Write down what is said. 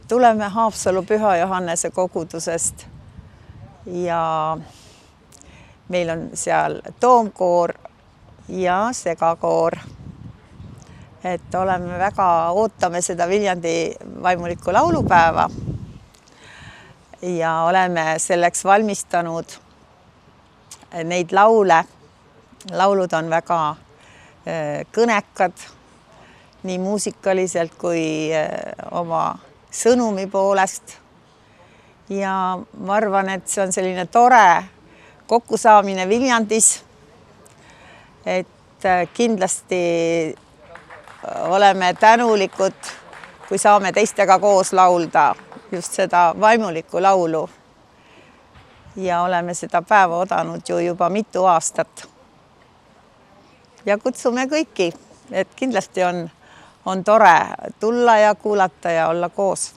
tuleme Haapsalu Püha Johannese kogudusest ja meil on seal toomkoor ja segakoor. Et oleme väga ootame seda Viljandi vaimulikku laulupäeva ja oleme selleks valmistanud neid laule. Laulud on väga kõnekad, nii muusikaliselt kui oma sõnumi poolest. Ja ma arvan, et see on selline tore kokkusaamine Viljandis. Et kindlasti oleme tänulikud, kui saame teistega koos laulda just seda vaimulikku laulu. Ja oleme seda päeva odanud ju juba mitu aastat. Ja kutsume kõiki, et kindlasti on tore tulla ja kuulata ja olla koos.